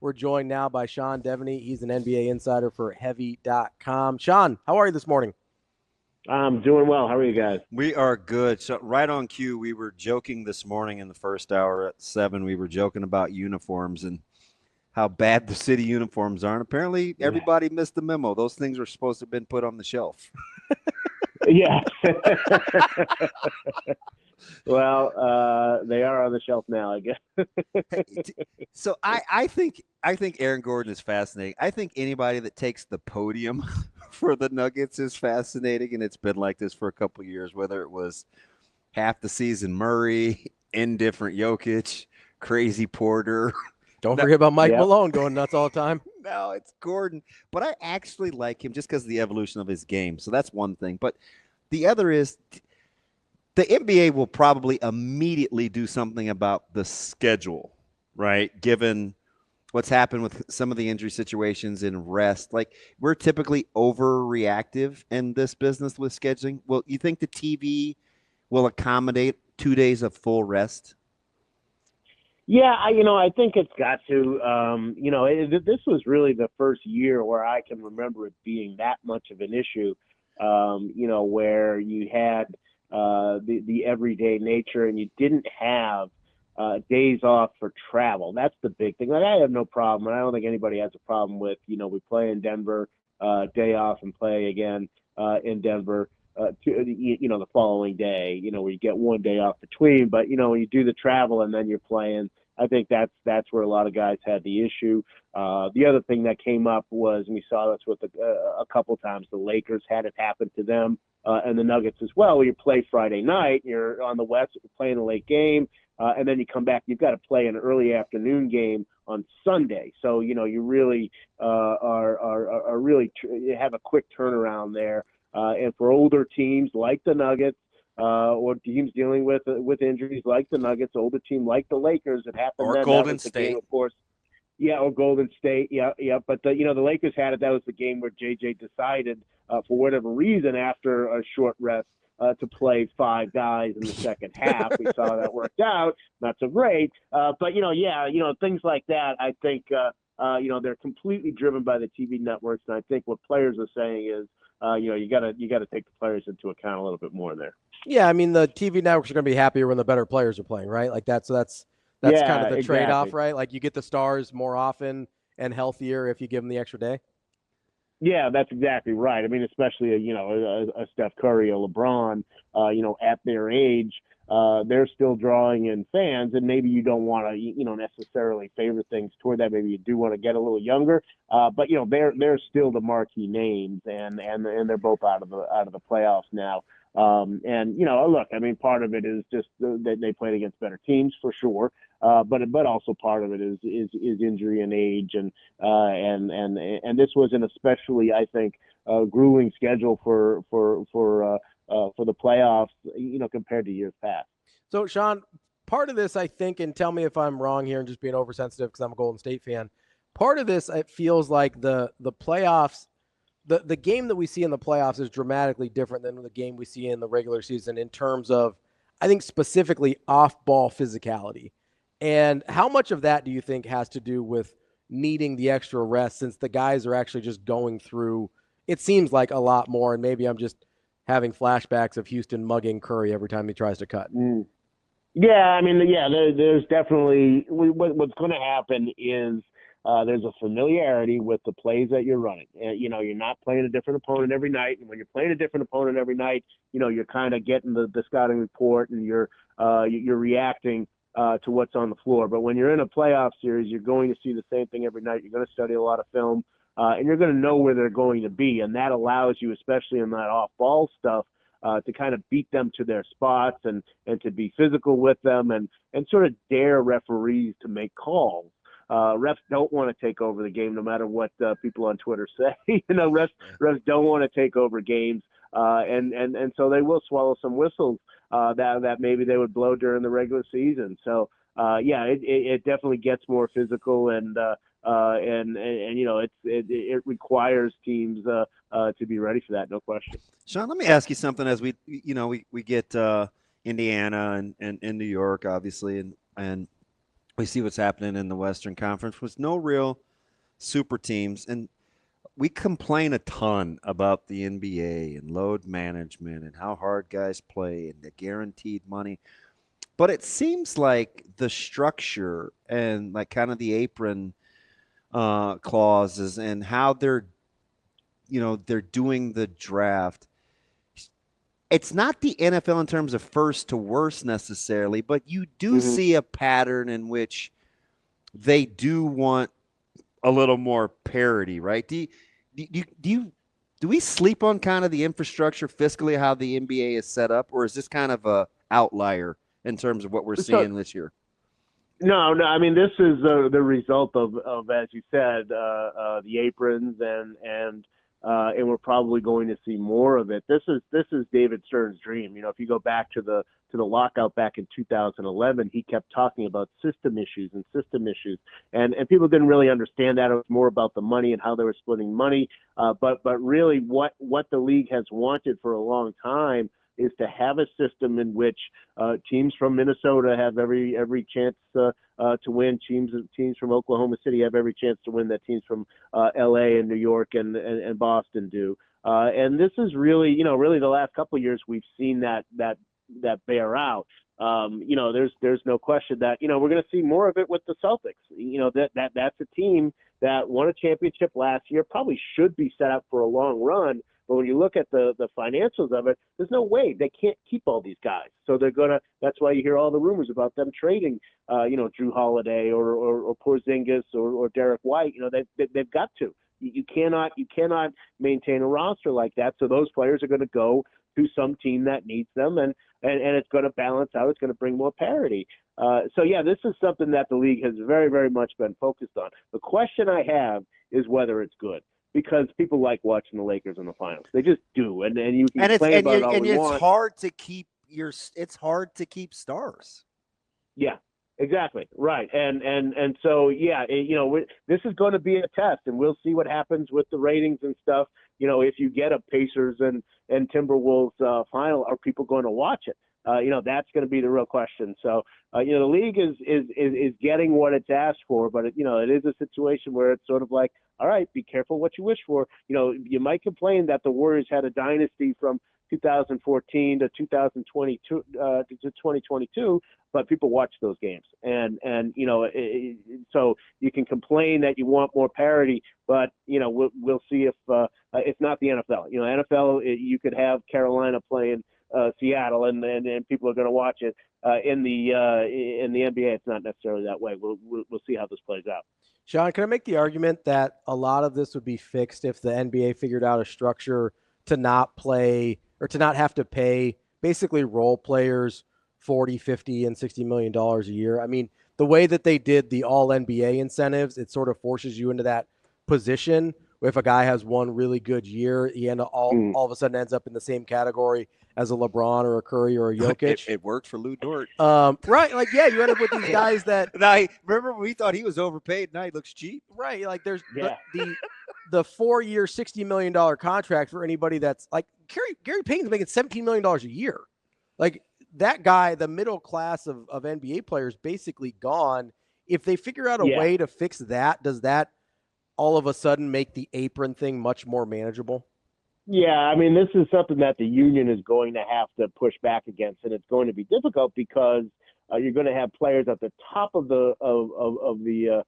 We're joined now by Seth Deveney. He's an NBA insider for Heavy.com. Seth, how are you this morning? I'm doing well. How are you guys? We are good. So right on cue, we were joking this morning in the first hour at 7. We were joking about uniforms and how bad the city uniforms are. And apparently everybody missed the memo. Those things were supposed to have been put on the shelf. Yeah. Well, they are on the shelf now, I guess. So I think Aaron Gordon is fascinating. I think anybody that takes the podium for the Nuggets is fascinating, and it's been like this for a couple of years, whether it was half the season Murray, indifferent Jokic, crazy Porter. Don't forget about Mike Malone going nuts all the time. No, it's Gordon. But I actually like him just because of the evolution of his game. So that's one thing. But the other is the NBA will probably immediately do something about the schedule, right? Given what's happened with some of the injury situations and rest. Like, we're typically overreactive in this business with scheduling. Well, you think the TV will accommodate 2 days of full rest? Yeah, I think it's got to. This was really the first year where I can remember it being that much of an issue. Where you had the everyday nature and you didn't have days off for travel. That's the big thing. Like, I have no problem, and I don't think anybody has a problem with, we play in Denver, day off, and play again in Denver. The following day, where you get one day off between, but when you do the travel and then you're playing, I think that's where a lot of guys had the issue. The other thing that came up was, and we saw this with a couple times, the Lakers had it happen to them, and the Nuggets as well, where you play Friday night, you're on the West, you're playing a late game, and then you come back, you've got to play an early afternoon game on Sunday. So, you really are really you have a quick turnaround there. And for older teams like the Nuggets, or teams dealing with injuries like the Nuggets, older team like the Lakers, it happened. Or then. Golden State, game, of course. Yeah, or Golden State. Yeah. But the Lakers had it. That was the game where JJ decided, for whatever reason, after a short rest, to play 5 guys in the second half. We saw that worked out. Not so great. But things like that. I think they're completely driven by the TV networks, and I think what players are saying is, you got to take the players into account a little bit more there. Yeah, I mean, the TV networks are going to be happier when the better players are playing, right? Like that's kind of the trade-off, right? Like, you get the stars more often and healthier if you give them the extra day. Yeah, that's exactly right. I mean, especially a Steph Curry, a LeBron, at their age, they're still drawing in fans, and maybe you don't want to, necessarily favor things toward that. Maybe you do want to get a little younger, but they're still the marquee names, and they're both out of the playoffs now. Look, I mean, part of it is just that they played against better teams for sure, but also part of it is injury and age, and this was an especially, I think, grueling schedule for the playoffs, compared to years past. So, Seth, part of this, I think, and tell me if I'm wrong here and just being oversensitive because I'm a Golden State fan, part of this, it feels like the playoffs, the game that we see in the playoffs is dramatically different than the game we see in the regular season in terms of, I think, specifically off-ball physicality. And how much of that do you think has to do with needing the extra rest, since the guys are actually just going through, it seems like, a lot more, and maybe I'm just having flashbacks of Houston mugging Curry every time he tries to cut. Yeah, I mean, there's definitely, what's going to happen is there's a familiarity with the plays that you're running. You're not playing a different opponent every night, and when you're playing a different opponent every night, you're kind of getting the scouting report, and you're reacting to what's on the floor. But when you're in a playoff series, you're going to see the same thing every night. You're going to study a lot of film. And you're going to know where they're going to be, and that allows you, especially in that off-ball stuff, to kind of beat them to their spots and to be physical with them and sort of dare referees to make calls. Refs don't want to take over the game, no matter what people on Twitter say. Refs don't want to take over games, and so they will swallow some whistles that maybe they would blow during the regular season. So it definitely gets more physical, and it requires teams to be ready for that, no question. Seth, let me ask you something. As we get Indiana and New York, obviously, and We see what's happening in the Western Conference with no real super teams. And we complain a ton about the NBA and load management and how hard guys play and the guaranteed money. But it seems like the structure and like kind of the apron clauses and how they're doing the draft. It's not the NFL in terms of first to worst necessarily, but you do see a pattern in which they do want a little more parity, right? Do we sleep on kind of the infrastructure fiscally, how the NBA is set up, or is this kind of a outlier in terms of what we're seeing this year? No. I mean, this is the result of as you said, the aprons and we're probably going to see more of it. This is David Stern's dream. If you go back to the lockout back in 2011, he kept talking about system issues, and people didn't really understand that. It was more about the money and how they were splitting money. But really, what the league has wanted for a long time is to have a system in which teams from Minnesota have every chance to win. Teams from Oklahoma City have every chance to win that teams from L.A. and New York and Boston do. And this is really the last couple of years we've seen that bear out. There's no question that we're going to see more of it with the Celtics. That's a team that won a championship last year, probably should be set up for a long run. But when you look at the financials of it, there's no way they can't keep all these guys. So that's why you hear all the rumors about them trading, Drew Holiday or Porzingis or Derek White. They've got to. You cannot maintain a roster like that. So those players are going to go to some team that needs them, and it's going to balance out. It's going to bring more parity. This is something that the league has very, very much been focused on. The question I have is whether it's good, because people like watching the Lakers in the finals. They just do, and you can complain about it all you want. It's hard to keep stars. Yeah. Exactly. Right. And so, this is going to be a test, and we'll see what happens with the ratings and stuff. If you get a Pacers and Timberwolves final, are people going to watch it? That's going to be the real question. So, the league is getting what it's asked for, but it is a situation where it's sort of like, all right, be careful what you wish for. You might complain that the Warriors had a dynasty from 2014 to 2022 to 2022, but people watch those games, and so you can complain that you want more parity, but we'll see if it's not the NFL. NFL, you could have Carolina playing Seattle, and people are going to watch it. In the NBA, it's not necessarily that way. We'll see how this plays out. Sean, can I make the argument that a lot of this would be fixed if the NBA figured out a structure to not play or to not have to pay basically role players $40, $50, and $60 million a year? I mean, the way that they did the all NBA incentives, it sort of forces you into that position. If a guy has one really good year, he all of a sudden ends up in the same category as a LeBron or a Curry or a Jokic. It worked for Lou Dort. Right. Like, yeah, you end up with these guys that. Now, remember we thought he was overpaid. Now he looks cheap. Right. Like there's the 4-year, $60 million contract for anybody that's like Gary Payton's making $17 million a year. Like that guy, the middle class of NBA players basically gone. If they figure out a way to fix that, does that all of a sudden make the apron thing much more manageable? Yeah, I mean, this is something that the union is going to have to push back against, and it's going to be difficult because you're going to have players at the top of the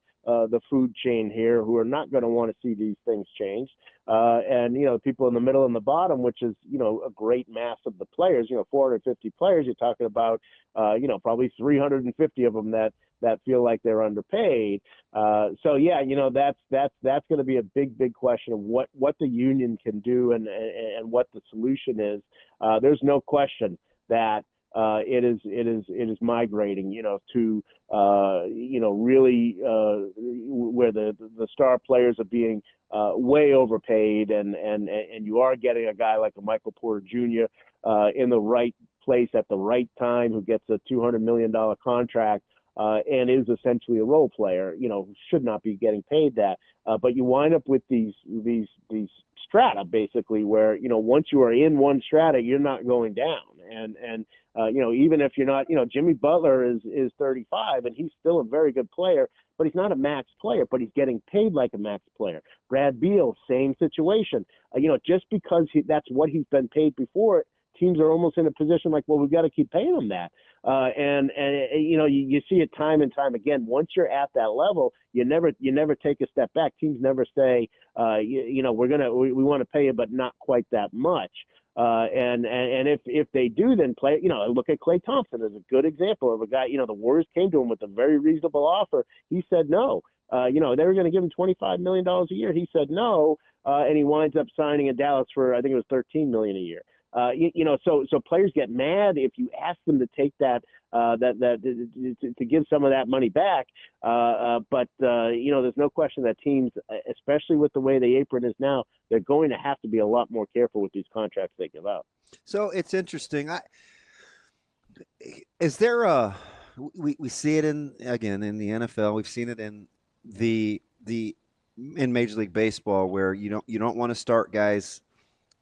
food chain here who are not going to want to see these things changed, and people in the middle and the bottom, which is a great mass of the players, 450 players. You're talking about probably 350 of them that feel like they're underpaid. That's going to be a big question of what the union can do and what the solution is. There's no question that it is migrating, to really where the star players are being way overpaid, and you are getting a guy like a Michael Porter Jr. In the right place at the right time who gets a $200 million contract. and is essentially a role player, should not be getting paid that. But you wind up with these strata, basically, where, once you are in one strata, you're not going down. And even if you're not, Jimmy Butler is 35 and he's still a very good player, but he's not a max player, but he's getting paid like a max player. Brad Beal, same situation. Just because that's what he's been paid before, teams are almost in a position like, well, we've got to keep paying him that. You see it time and time again. Once you're at that level, you never take a step back. Teams never say, we want to pay you, but not quite that much. And if they do, then play. Look at Klay Thompson as a good example of a guy. The Warriors came to him with a very reasonable offer. He said no. They were going to give him $25 million a year. He said no, and he winds up signing in Dallas for, I think it was $13 million a year. So players get mad if you ask them to take that to give some of that money back. But there's no question that teams, especially with the way the apron is now, they're going to have to be a lot more careful with these contracts they give out. So it's interesting. Is there we see it in the NFL. We've seen it in in Major League Baseball, where you don't want to start guys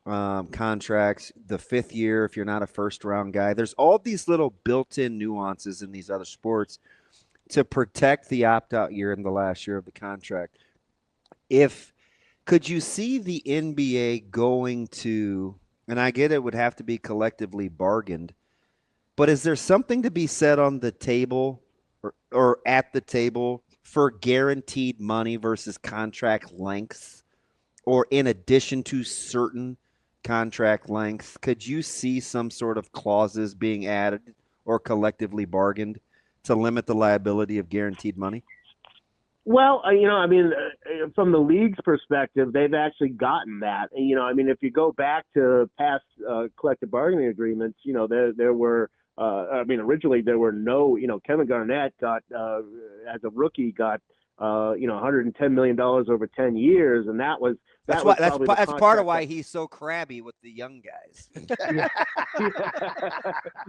contracts the fifth year if you're not a first round guy. There's all these little built-in nuances in these other sports to protect the opt-out year in the last year of the contract. Could you see the NBA going to, and I get it would have to be collectively bargained, but is there something to be said on the table or at the table for guaranteed money versus contract lengths, or in addition to certain contract lengths? Could you see some sort of clauses being added or collectively bargained to limit the liability of guaranteed money? Well, from the league's perspective, they've actually gotten that. If you go back to past collective bargaining agreements, there were, originally there were no, Kevin Garnett got, as a rookie, got, $110 million over 10 years. And that's part of why he's so crabby with the young guys.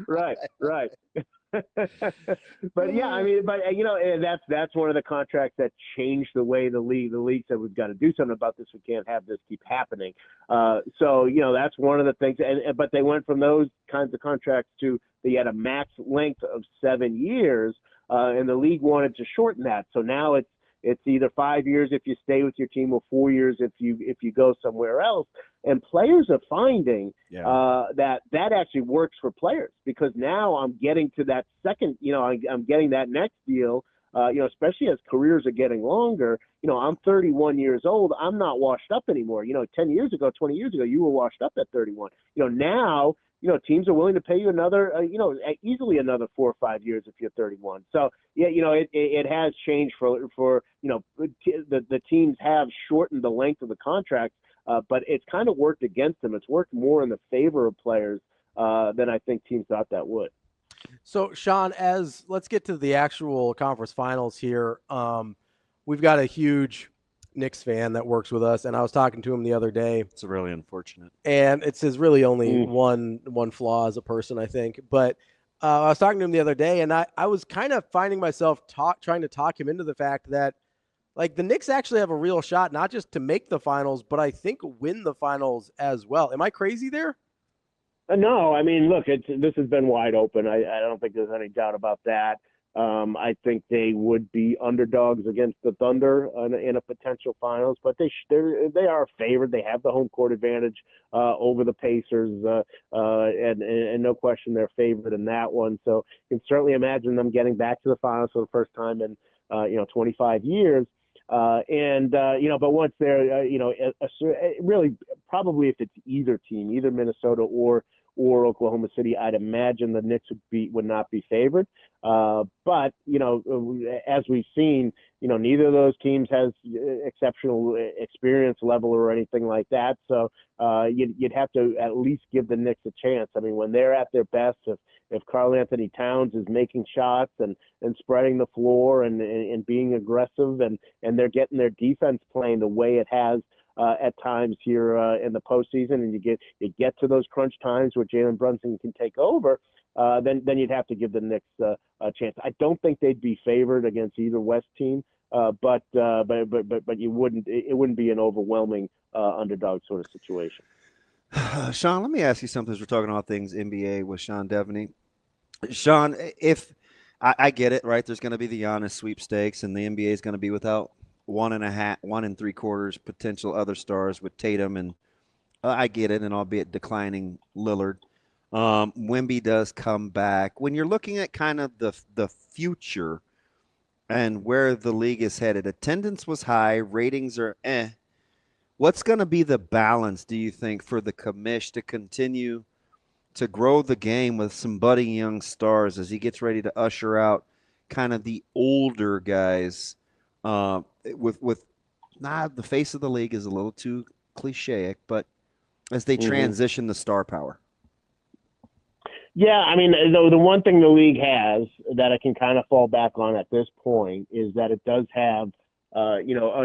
Right. But that's one of the contracts that changed the way the league said, we've got to do something about this. We can't have this keep happening. That's one of the things. But they went from those kinds of contracts to, they had a max length of 7 years, and the league wanted to shorten that. So now it's either 5 years if you stay with your team, or 4 years if you go somewhere else. And players are finding that actually works for players, because now I'm getting to that second, I'm getting that next deal, especially as careers are getting longer. I'm 31 years old. I'm not washed up anymore. 10 years ago, 20 years ago, you were washed up at 31. Now, teams are willing to pay you another, easily another 4 or 5 years if you're 31. So, it has changed for the teams have shortened the length of the contract, but it's kind of worked against them. It's worked more in the favor of players than I think teams thought that would. So, Sean, let's get to the actual conference finals here. We've got a huge Knicks fan that works with us, and I was talking to him the other day. It's really unfortunate, and it's his really only one flaw as a person, I think. But I was talking to him the other day, and I was kind of finding myself trying to talk him into the fact that, like, the Knicks actually have a real shot, not just to make the finals, but I think win the finals as well. Am I crazy there? No, look, this has been wide open. I don't think there's any doubt about that. I think they would be underdogs against the Thunder in a potential finals, but they are favored. They have the home court advantage over the Pacers, and no question they're favored in that one. So you can certainly imagine them getting back to the finals for the first time in 25 years. But once they're really probably if it's either team, either Minnesota or Oklahoma City, I'd imagine the Knicks would not be favored. But as we've seen, neither of those teams has exceptional experience level or anything like that. So you'd have to at least give the Knicks a chance. When they're at their best, if Karl Anthony Towns is making shots and spreading the floor and being aggressive and they're getting their defense playing the way it has at times here in the postseason, and you get to those crunch times where Jalen Brunson can take over, then you'd have to give the Knicks a chance. I don't think they'd be favored against either West team, but it wouldn't be an overwhelming underdog sort of situation. Sean, let me ask you something as we're talking about things NBA with Sean Deveney. Sean, if I get it, right? There's going to be the Giannis sweepstakes, and the NBA is going to be without 1.75 potential other stars with Tatum, and I get it, and albeit declining Lillard. Wemby does come back. When you're looking at kind of the future and where the league is headed, attendance was high, ratings are What's going to be the balance, do you think, for the commish to continue to grow the game with some budding young stars as he gets ready to usher out kind of the older guys with the face of the league is a little too cliche, but as they transition the star power? Yeah, I mean, the one thing the league has that I can kind of fall back on at this point is that it does have a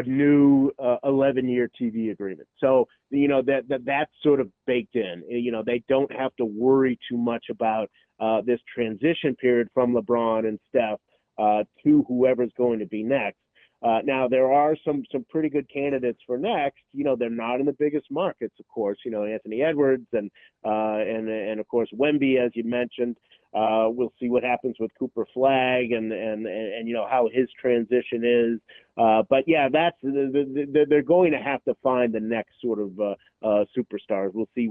new 11-year TV agreement. So, that's sort of baked in. They don't have to worry too much about this transition period from LeBron and Steph to whoever's going to be next. Now, there are some pretty good candidates for next. They're not in the biggest markets, of course. Anthony Edwards and of course Wemby, as you mentioned. We'll see what happens with Cooper Flag and how his transition is. But yeah, they're going to have to find the next sort of superstars. We'll see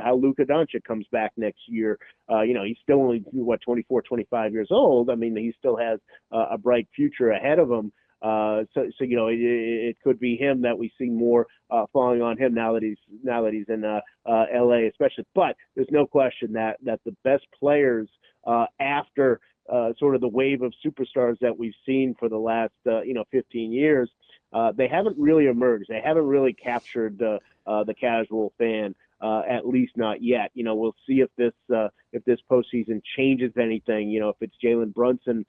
how Luka Doncic comes back next year. He's still only 24, 25 years old. I mean, he still has a bright future ahead of him. It could be him that we see more falling on him now that he's in LA, especially. But there's no question that the best players after sort of the wave of superstars that we've seen for the last 15 years, they haven't really emerged. They haven't really captured the casual fan. At least not yet. We'll see if this postseason changes anything. If it's Jalen Brunson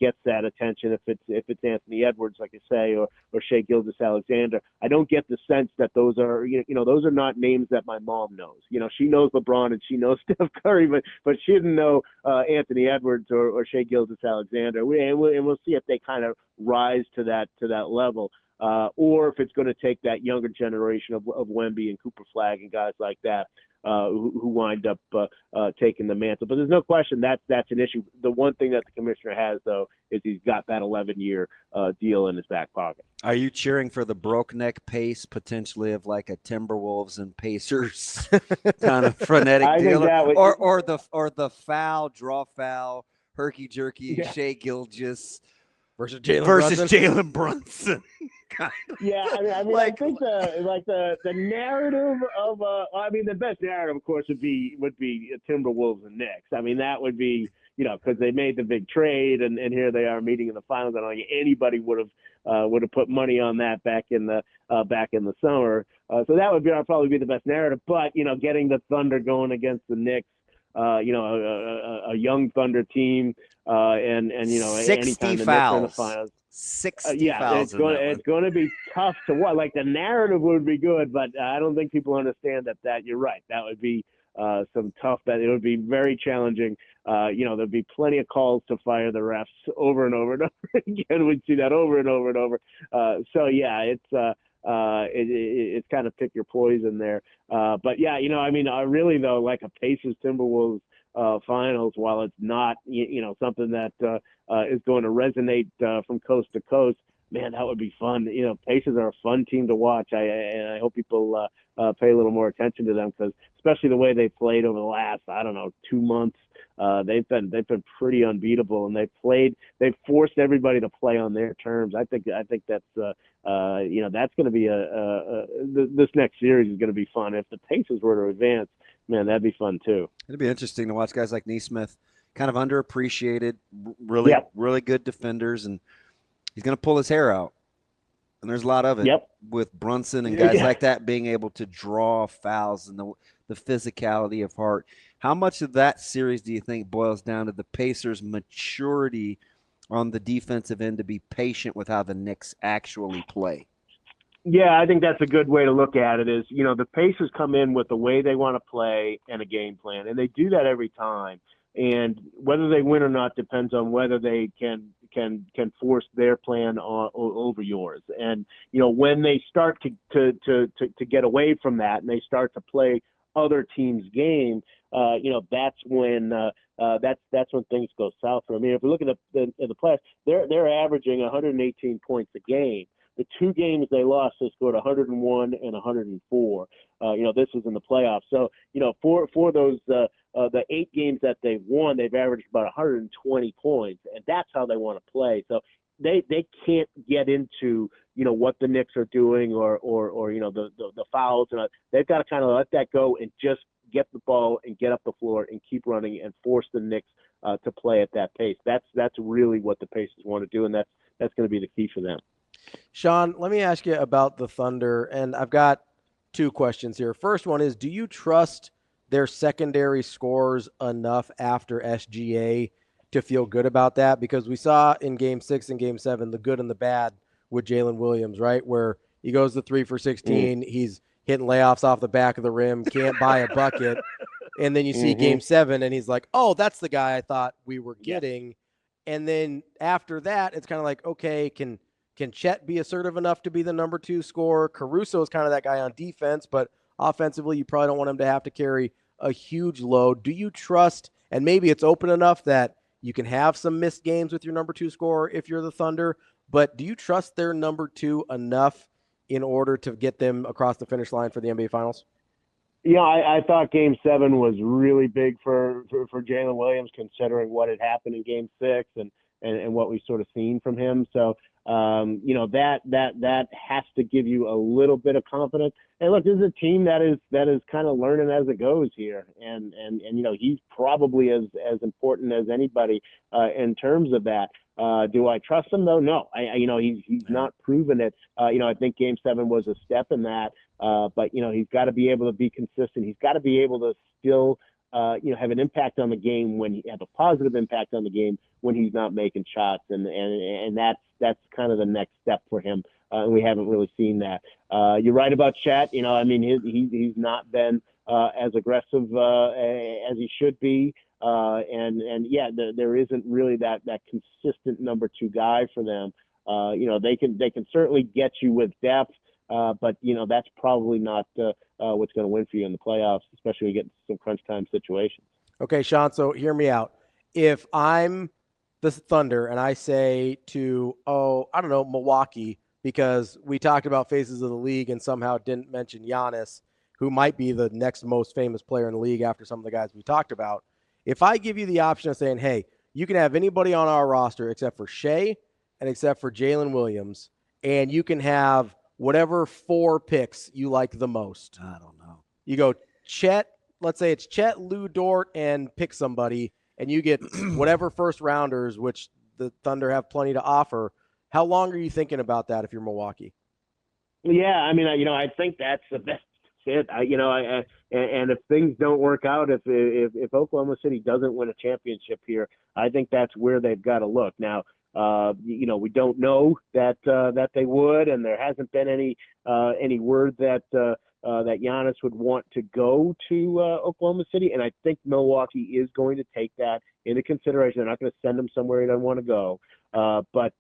gets that attention, if it's Anthony Edwards, like I say, or Shai Gilgeous-Alexander. I don't get the sense that those are those are not names that my mom knows. She knows LeBron and she knows Steph Curry, but she didn't know Anthony Edwards or Shai Gilgeous-Alexander. And we'll see if they kind of rise to that level. Or if it's going to take that younger generation of Wemby and Cooper Flag and guys like that who wind up taking the mantle. But there's no question that's an issue. The one thing that the commissioner has, though, is he's got that 11-year deal in his back pocket. Are you cheering for the broke neck pace potentially of like a Timberwolves and Pacers kind of frenetic deal, or the draw foul, herky jerky, Shai Gilgeous versus Jalen Brunson? Yeah, I mean, I think the narrative of the best narrative, of course, would be Timberwolves and Knicks. I mean, that would be because they made the big trade and here they are meeting in the finals. I don't think anybody would have put money on that back in the summer. So that would probably be the best narrative. But getting the Thunder going against the Knicks. A young Thunder team, and anytime the Knicks are in the finals, 60 fouls. It's going to be tough to watch. Like the narrative would be good, but I don't think people understand that. You're right. That would be some tough. That it would be very challenging. There'd be plenty of calls to fire the refs over and over and over again. We'd see that over and over and over. So yeah, it's kind of pick your poison there. But yeah, really though, like a Pacers Timberwolves finals, while it's not something that is going to resonate from coast to coast, man, that would be fun. Pacers are a fun team to watch. I hope people pay a little more attention to them, because especially the way they played over the last 2 months. They've been pretty unbeatable, and they've forced everybody to play on their terms. I think that's that's going to be this next series is going to be fun. If the Pacers were to advance, man, that'd be fun too. It'd be interesting to watch guys like Nesmith, kind of underappreciated, really good defenders, and he's going to pull his hair out. And there's a lot of it with Brunson and guys like that being able to draw fouls and the physicality of Hart. How much of that series do you think boils down to the Pacers' maturity on the defensive end to be patient with how the Knicks actually play? Yeah, I think that's a good way to look at it is, the Pacers come in with the way they want to play and a game plan, and they do that every time. and whether they win or not depends on whether they can force their plan over yours. And when they start to get away from that and they start to play other teams' game, that's when that's when things go south. I mean, if we look at the playoffs, they're averaging 118 points a game. The two games they lost, they scored 101 and 104. This was in the playoffs. So, for those the 8 games that they've won, they've averaged about 120 points, and that's how they want to play. So they can't get into what the Knicks are doing or the fouls, and they've got to kind of let that go and just get the ball and get up the floor and keep running and force the Knicks to play at that pace. That's really what the Pacers want to do, and that's going to be the key for them. Sean, let me ask you about the Thunder, and I've got 2 questions here. First one is, do you trust their secondary scores enough after SGA to feel good about that? Because we saw in Game 6 and Game 7 the good and the bad with Jalen Williams, right, where he goes to 3 for 16, he's hitting layoffs off the back of the rim, can't buy a bucket, and then you see Game 7, and he's like, oh, that's the guy I thought we were getting. And then after that, it's kind of like, okay, can Chet be assertive enough to be the number 2 scorer? Caruso is kind of that guy on defense, but offensively, you probably don't want him to have to carry a huge load. Do you trust, and maybe it's open enough that you can have some missed games with your number 2 scorer if you're the Thunder, but do you trust their number 2 enough in order to get them across the finish line for the NBA Finals? Yeah, I thought Game 7 was really big for Jalen Williams, considering what had happened in Game 6 and what we've sort of seen from him. So, that has to give you a little bit of confidence. And look, this is a team that is kind of learning as it goes here, and he's probably as important as anybody in terms of that. Do I trust him though? No, he's not proven it. I think Game 7 was a step in that, but he's got to be able to be consistent. He's got to be able to still have an impact on the game have a positive impact on the game when he's not making shots, and that's kind of the next step for him. And we haven't really seen that. You're right about Chet. He's not been as aggressive as he should be. There isn't really that consistent number 2 guy for them. They can certainly get you with depth, but that's probably not what's going to win for you in the playoffs, especially when you get into some crunch time situations. Okay, Sean, so hear me out. If I'm the Thunder and I say to, Milwaukee, because we talked about faces of the league and somehow didn't mention Giannis, who might be the next most famous player in the league after some of the guys we talked about. If I give you the option of saying, hey, you can have anybody on our roster except for Shea and except for Jalen Williams, and you can have whatever 4 picks you like the most. I don't know. You go Chet, let's say it's Chet, Lou Dort, and pick somebody, and you get whatever first rounders, which the Thunder have plenty to offer. How long are you thinking about that if you're Milwaukee? Yeah, I mean, I think that's the best fit. And if things don't work out, if Oklahoma City doesn't win a championship here, I think that's where they've got to look. Now, we don't know that they would, and there hasn't been any word that Giannis would want to go to Oklahoma City, and I think Milwaukee is going to take that into consideration. They're not going to send him somewhere he doesn't want to go. But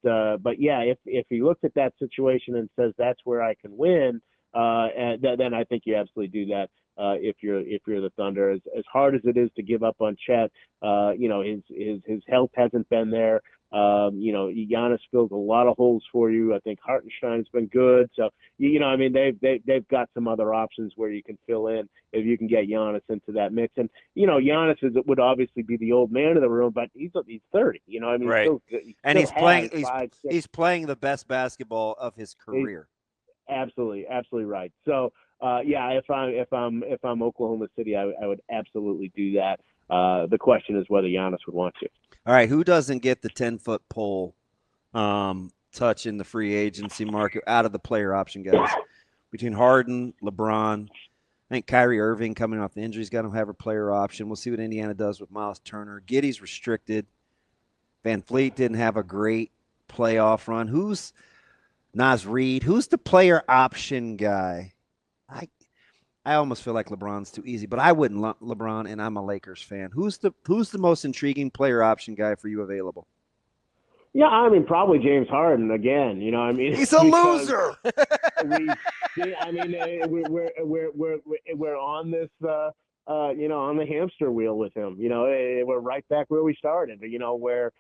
yeah, if he looks at that situation and says that's where I can win, then I think you absolutely do that. If you're the Thunder, as hard as it is to give up on Chet, his health hasn't been there. Giannis fills a lot of holes for you. I think Hartenstein's been good. So, they've got some other options where you can fill in if you can get Giannis into that mix. And, Giannis would obviously be the old man of the room, but he's 30, right. He's playing the best basketball of his career. Absolutely right. So, if I'm Oklahoma City, I would absolutely do that. The question is whether Giannis would want to. All right, who doesn't get the 10-foot pole touch in the free agency market out of the player option guys? Between Harden, LeBron, I think Kyrie Irving coming off the injury is going to have a player option. We'll see what Indiana does with Miles Turner. Giddey's restricted. Van Fleet didn't have a great playoff run. Who's Naz Reid? Who's the player option guy? I almost feel like LeBron's too easy, but I wouldn't lump LeBron, and I'm a Lakers fan. Who's the most intriguing player option guy for you available? Yeah, I mean, probably James Harden again. You know, I mean, He's a loser. We're on this, on the hamster wheel with him. You know, we're right back where we started. You know, where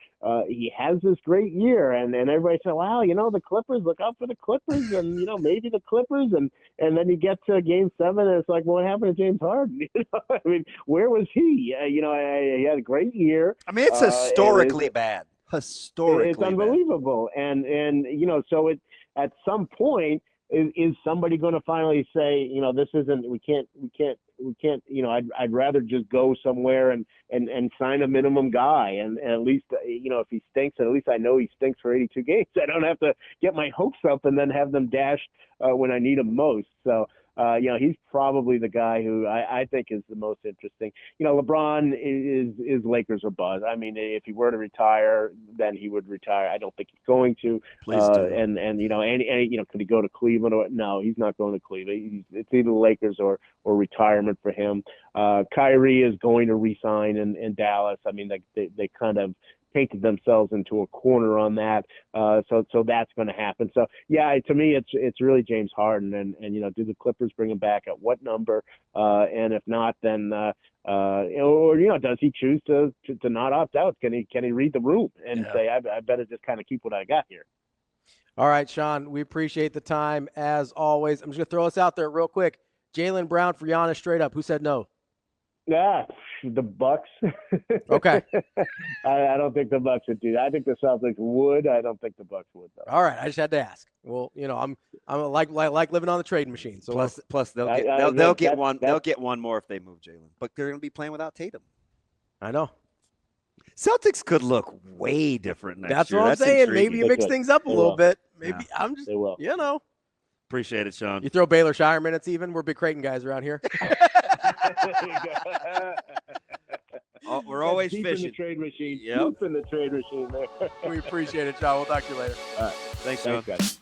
he has this great year, and everybody said, "Wow, the Clippers. Look out for the Clippers, and maybe the Clippers." And then you get to Game 7, and it's like, well, what happened to James Harden? I mean, where was he? He had a great year. I mean, it's historically bad. Historically, it's unbelievable. And so it at some point is somebody going to finally say, this isn't, we can't, I'd rather just go somewhere and sign a minimum guy. And at least, if he stinks, at least I know he stinks for 82 games. I don't have to get my hopes up and then have them dashed when I need them most. So, he's probably the guy who I think is the most interesting. LeBron is Lakers or buzz. I mean, if he were to retire, then he would retire. I don't think he's going to. Please do. And could he go to Cleveland? No, he's not going to Cleveland. It's either the Lakers or retirement for him. Kyrie is going to re-sign in Dallas. I mean, they kind of painted themselves into a corner on that. So that's going to happen. So yeah, to me, it's really James Harden, and do the Clippers bring him back at what number? And if not, then does he choose to not opt out? Can he read the room and say, I better just kind of keep what I got here? All right, Sean, we appreciate the time as always. I'm just gonna throw this out there real quick. Jaylen Brown for Giannis straight up. Who said no? Yeah, the Bucks. Okay. I don't think the Bucks would do that. I think the Celtics would. I don't think the Bucks would, though. All right, I just had to ask. Well, I'm like living on the trading machine. So plus they'll get one more if they move Jaylen, but they're going to be playing without Tatum. I know. Celtics could look way different next year. That's what I'm saying. Intriguing. Maybe you mix things up a little bit. Maybe yeah. I'm just, they will. Appreciate it, Sean. You throw Baylor Shire minutes even. We're big Creighton guys around here. We're always deep fishing. In the trade machine. Yep. Deep in the trade machine there. We appreciate it, John. We'll talk to you later. All right. Thanks, Sean. Thanks, guys.